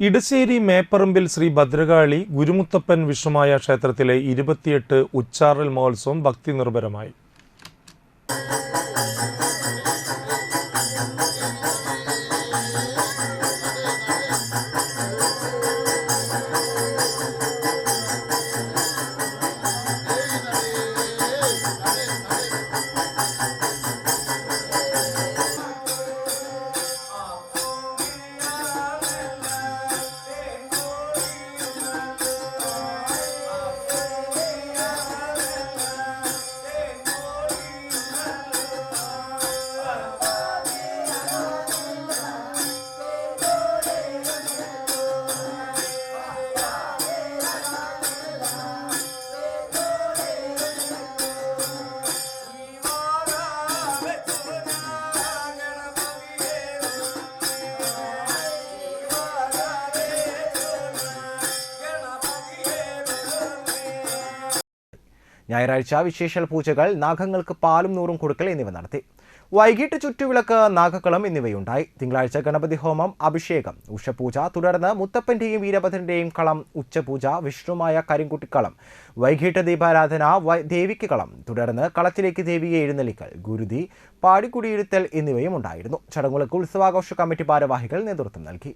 ഇടശ്ശേരി മേപ്പറമ്പിൽ ശ്രീ ഭദ്രകാളി ഗുരുമുത്തപ്പൻ വിഷ്ണുമായ ക്ഷേത്രത്തിലെ 28 ഉച്ചാറൽ മഹോത്സവം ഭക്തി നിർഭരമായി. ഞായറാഴ്ച വിശേഷൽ പൂജകൾ, നാഗങ്ങൾക്ക് പാലും നൂറും കൊടുക്കൽ എന്നിവ നടത്തി. വൈകിട്ട് ചുറ്റുവിളക്ക്, നാഗക്കളം എന്നിവയുണ്ടായി. തിങ്കളാഴ്ച ഗണപതി ഹോമം, അഭിഷേകം, ഉഷപൂജ, തുടർന്ന് മുത്തപ്പന്റെയും വീരഭദ്രന്റെയും കളം, ഉച്ചപൂജ, വിഷ്ണുമായ കരിങ്കുട്ടിക്കളം, വൈകിട്ട് ദീപാരാധന, ദേവിക്ക് കളം, തുടർന്ന് കളത്തിലേക്ക് ദേവിയെ എഴുന്നള്ളിക്കൽ, ഗുരുതി, പാടിക്കുടിയിരുത്തൽ എന്നിവയും ഉണ്ടായിരുന്നു. ചടങ്ങുകൾക്ക് ഉത്സവാഘോഷ കമ്മിറ്റി ഭാരവാഹികൾ നേതൃത്വം നൽകി.